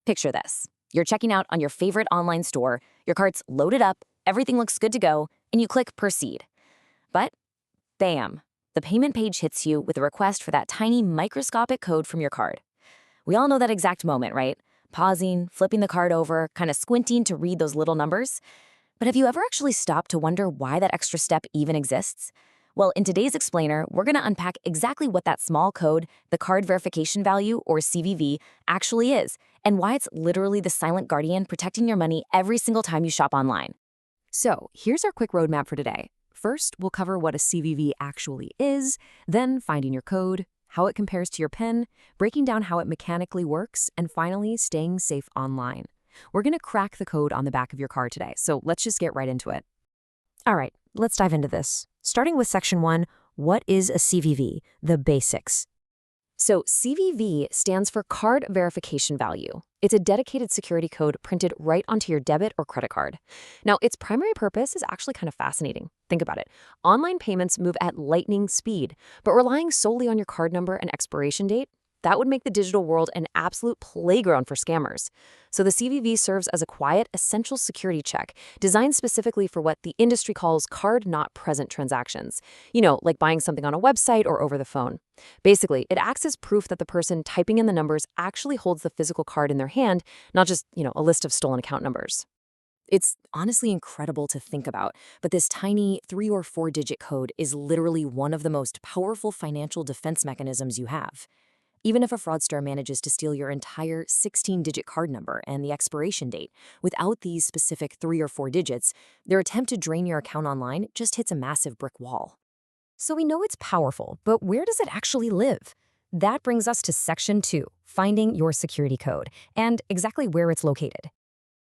Picture this. You're checking out on your favorite online store, your cart's loaded up, everything looks good to go, and you click Proceed. But, bam, the payment page hits you with a request for that tiny microscopic code from your card. We all know that exact moment, right? Pausing, flipping the card over, kind of squinting to read those little numbers. But have you ever actually stopped to wonder why that extra step even exists? Well, in today's explainer, we're going to unpack exactly what that small code, the card verification value, or CVV, actually is, and why it's literally the silent guardian protecting your money every single time you shop online. So, here's our quick roadmap for today. First, we'll cover what a CVV actually is, then finding your code, how it compares to your PIN, breaking down how it mechanically works, and finally, staying safe online. We're going to crack the code on the back of your card today, so let's just get right into it. All right, let's dive into this. Starting with Section 1, what is a CVV? The basics. So CVV stands for Card Verification Value. It's a dedicated security code printed right onto your debit or credit card. Now, its primary purpose is actually kind of fascinating. Think about it. Online payments move at lightning speed, but relying solely on your card number and expiration date, that would make the digital world an absolute playground for scammers. So the CVV serves as a quiet, essential security check designed specifically for what the industry calls card not present transactions. You know, like buying something on a website or over the phone. Basically, it acts as proof that the person typing in the numbers actually holds the physical card in their hand, not just, a list of stolen account numbers. It's honestly incredible to think about, but this tiny 3 or 4-digit code is literally one of the most powerful financial defense mechanisms you have. Even if a fraudster manages to steal your entire 16-digit card number and the expiration date without these specific 3 or 4 digits, their attempt to drain your account online just hits a massive brick wall. So we know it's powerful, but where does it actually live? That brings us to Section 2, finding your security code, and exactly where it's located.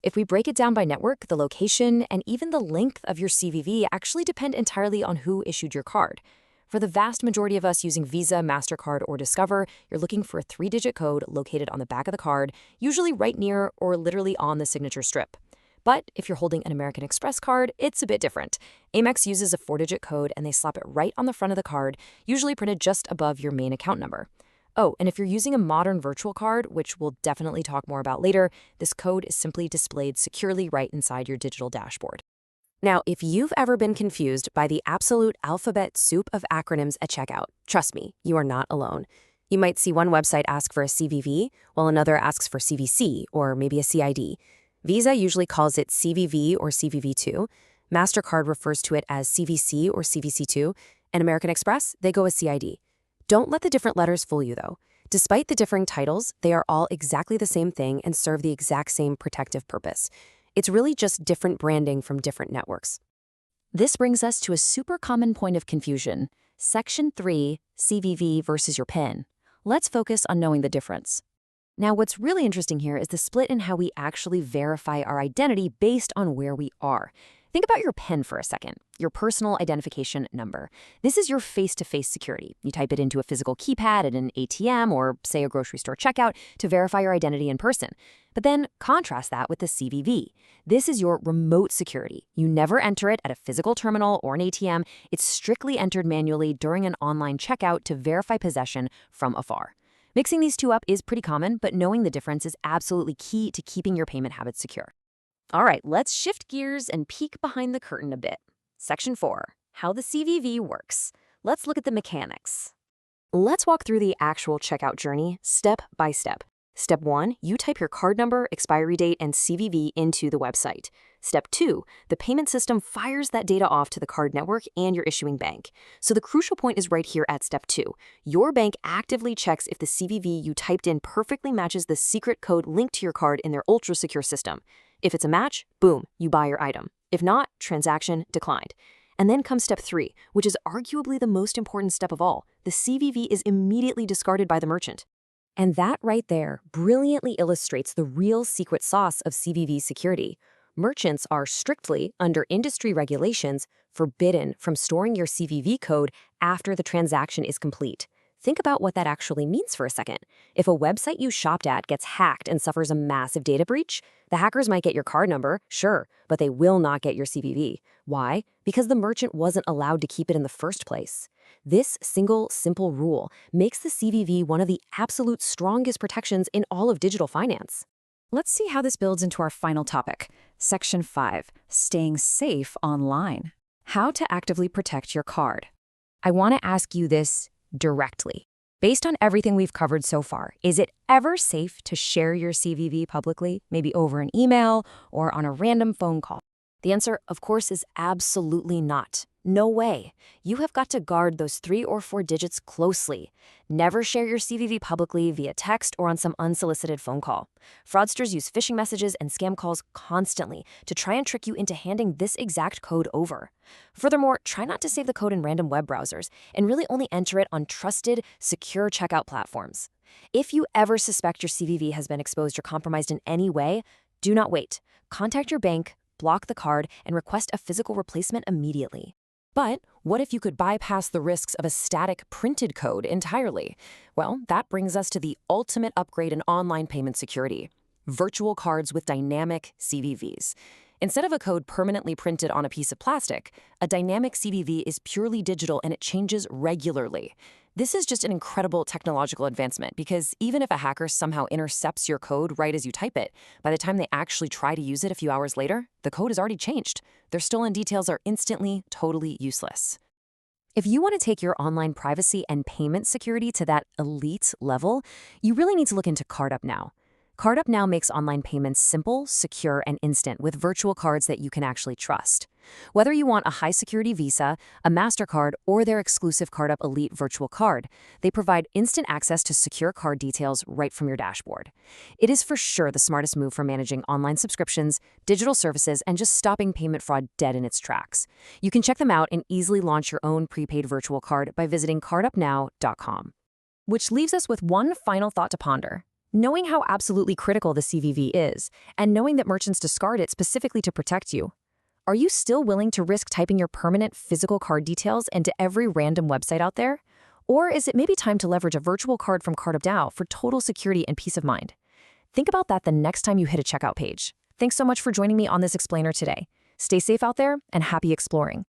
If we break it down by network, the location and even the length of your CVV actually depend entirely on who issued your card. For the vast majority of us using Visa, MasterCard, or Discover, you're looking for a 3-digit code located on the back of the card, usually right near or literally on the signature strip. But if you're holding an American Express card, it's a bit different. Amex uses a 4-digit code and they slap it right on the front of the card, usually printed just above your main account number. Oh, and if you're using a modern virtual card, which we'll definitely talk more about later, this code is simply displayed securely right inside your digital dashboard. Now, if you've ever been confused by the absolute alphabet soup of acronyms at checkout, trust me, you are not alone. You might see one website ask for a CVV, while another asks for CVC, or maybe a CID. Visa usually calls it CVV or CVV2. MasterCard refers to it as CVC or CVC2, and American Express, they go as CID. Don't let the different letters fool you, though. Despite the differing titles, they are all exactly the same thing and serve the exact same protective purpose. It's really just different branding from different networks. This brings us to a super common point of confusion. Section 3, CVV versus your PIN. Let's focus on knowing the difference. Now, what's really interesting here is the split in how we actually verify our identity based on where we are. Think about your PIN for a second, your personal identification number. This is your face-to-face security. You type it into a physical keypad at an ATM or, say, a grocery store checkout to verify your identity in person. But then contrast that with the CVV. This is your remote security. You never enter it at a physical terminal or an ATM. It's strictly entered manually during an online checkout to verify possession from afar. Mixing these two up is pretty common, but knowing the difference is absolutely key to keeping your payment habits secure. All right, let's shift gears and peek behind the curtain a bit. Section 4, how the CVV works. Let's look at the mechanics. Let's walk through the actual checkout journey step by step. Step 1, you type your card number, expiry date, and CVV into the website. Step 2, the payment system fires that data off to the card network and your issuing bank. So the crucial point is right here at Step 2. Your bank actively checks if the CVV you typed in perfectly matches the secret code linked to your card in their ultra-secure system. If it's a match, boom, you buy your item. If not, transaction declined. And then comes Step 3, which is arguably the most important step of all. The CVV is immediately discarded by the merchant. And that right there brilliantly illustrates the real secret sauce of CVV security. Merchants are strictly, under industry regulations, forbidden from storing your CVV code after the transaction is complete. Think about what that actually means for a second. If a website you shopped at gets hacked and suffers a massive data breach, the hackers might get your card number, sure, but they will not get your CVV. Why? Because the merchant wasn't allowed to keep it in the first place. This single, simple rule makes the CVV one of the absolute strongest protections in all of digital finance. Let's see how this builds into our final topic. Section 5, Staying Safe Online. How to actively protect your card. I want to ask you this directly. Based on everything we've covered so far, is it ever safe to share your CVV publicly, maybe over an email or on a random phone call? The answer, of course, is absolutely not. No way. You have got to guard those 3 or 4 digits closely. Never share your CVV publicly via text or on some unsolicited phone call. Fraudsters use phishing messages and scam calls constantly to try and trick you into handing this exact code over. Furthermore, try not to save the code in random web browsers and really only enter it on trusted, secure checkout platforms. If you ever suspect your CVV has been exposed or compromised in any way, do not wait. Contact your bank, block the card, and request a physical replacement immediately. But what if you could bypass the risks of a static printed code entirely? Well, that brings us to the ultimate upgrade in online payment security: virtual cards with dynamic CVVs. Instead of a code permanently printed on a piece of plastic, a dynamic CVV is purely digital and it changes regularly. This is just an incredible technological advancement because even if a hacker somehow intercepts your code right as you type it, by the time they actually try to use it a few hours later, the code has already changed. Their stolen details are instantly, totally useless. If you want to take your online privacy and payment security to that elite level, you really need to look into CardUpNow. CardUpNow makes online payments simple, secure, and instant with virtual cards that you can actually trust. Whether you want a high-security Visa, a MasterCard, or their exclusive CardUp Elite virtual card, they provide instant access to secure card details right from your dashboard. It is for sure the smartest move for managing online subscriptions, digital services, and just stopping payment fraud dead in its tracks. You can check them out and easily launch your own prepaid virtual card by visiting CardUpNow.com. Which leaves us with one final thought to ponder. Knowing how absolutely critical the CVV is, and knowing that merchants discard it specifically to protect you, are you still willing to risk typing your permanent physical card details into every random website out there? Or is it maybe time to leverage a virtual card from CardUpNow for total security and peace of mind? Think about that the next time you hit a checkout page. Thanks so much for joining me on this explainer today. Stay safe out there and happy exploring.